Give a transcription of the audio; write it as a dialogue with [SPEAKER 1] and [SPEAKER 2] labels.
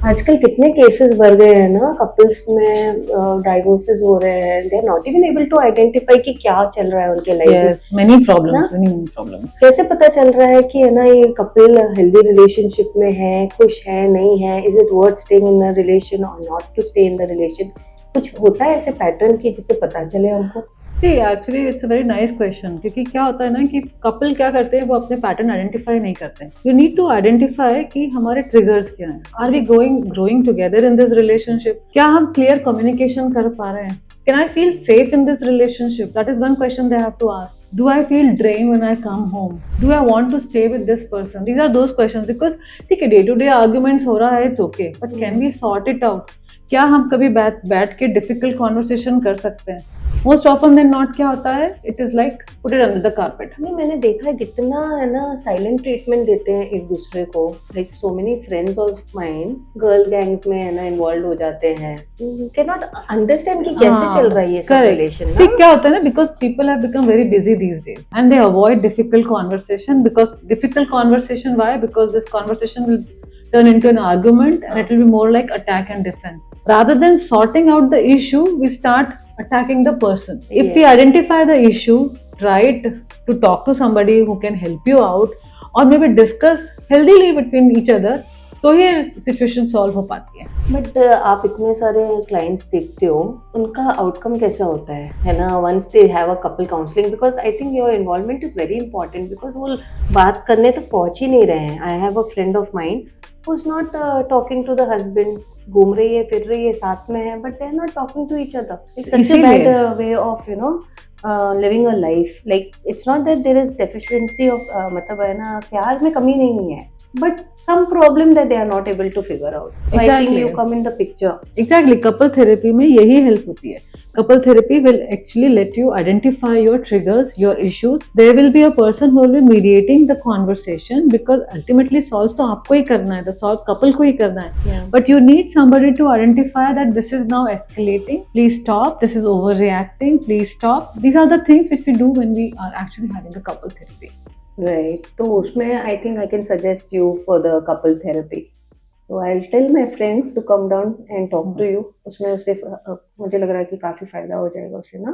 [SPEAKER 1] आजकल कितने केसेस बढ़ गए हैं ना कपल्स में, डाइवोर्सेस हो रहे हैं, they are not even able to identify कि क्या चल रहा है उनके लाइफ में।
[SPEAKER 2] Yes, many
[SPEAKER 1] ना
[SPEAKER 2] problems, many problems.
[SPEAKER 1] कैसे पता चल रहा है कि है ना ये कपल हेल्दी रिलेशनशिप में है, खुश है, नहीं है, is it worth staying in the relation और not to stay in the relation? कुछ होता है ऐसे पैटर्न की जिससे पता चले हमको?
[SPEAKER 2] See, actually it's a very nice question क्योंकि क्या होता है ना कि कपल क्या करते हैं, वो अपने पैटर्न आइडेंटिफाई नहीं करते हैं। यू नीड टू आइडेंटिफाई कि हमारे ट्रिगर्स क्या हैं। Are we growing together in this relationship? क्या हम क्लियर कम्युनिकेशन कर पा रहे हैं? Can I feel safe in this relationship? That is one question they have to ask. Do I feel drained when I come home? Do I want to stay with this person? These are those questions because ठीक है, day to day arguments हो रहा है, it's okay, but can we sort it out? क्या हम कभी बैठ के डिफिकल्ट कॉन्वर्सेशन कर सकते हैं? मोस्ट ऑफन देन नॉट क्या होता है, it is like put it under the carpet.
[SPEAKER 1] नहीं, मैंने देखा है कितना है ना साइलेंट ट्रीटमेंट देते हैं एक दूसरे को। Like so many friends of mine girl gangs में है ना इन्वॉल्व हो जाते हैं, कैन नॉट अंडरस्टैंड कि कैसे चल रहा है ये सब रिलेशन।
[SPEAKER 2] सी क्या होता है ना, because people have become very busy these days and they avoid difficult conversation because difficult conversation why? Because this conversation will turn into an argument and it will be more like attack and defense. Rather than sorting out the issue, we start attacking the person. If we identify the issue, right, to talk to somebody who can help you out or maybe discuss healthily between each other, तो ये situation solve हो पाती है।
[SPEAKER 1] But आप इतने सारे clients देखते हो, उनका आउटकम कैसा होता है ना, once they have a couple counselling? Because I think your involvement is very important because वो बात करने तक पहुंच ही नहीं रहे हैं। I have a friend of mine who is not talking to the husband, घूम रही है, फिर रही है, साथ में है, but they are not talking to each other. It's such a bad way of living a life. Like it's not that there is deficiency of, मतलब है ना प्यार में कमी नहीं है, but some problem that they are not able to figure out. So I think you come in the picture.
[SPEAKER 2] Exactly. Couple therapy में यही help होती है। Couple therapy will actually let you identify your triggers, your issues. There will be a person who will be mediating the conversation because ultimately solve तो आपको ही करना है, the solve couple को ही करना है।
[SPEAKER 1] Yeah.
[SPEAKER 2] But you need somebody to identify that this is now escalating. Please stop. This is overreacting. Please stop. These are the things which we do when we are actually having a couple therapy.
[SPEAKER 1] Right. तो उसमें I think I can suggest you for the couple therapy. So I'll tell my friend to come down and talk to you. उसमें उससे मुझे लग रहा है कि काफी फायदा हो जाएगा उससे ना।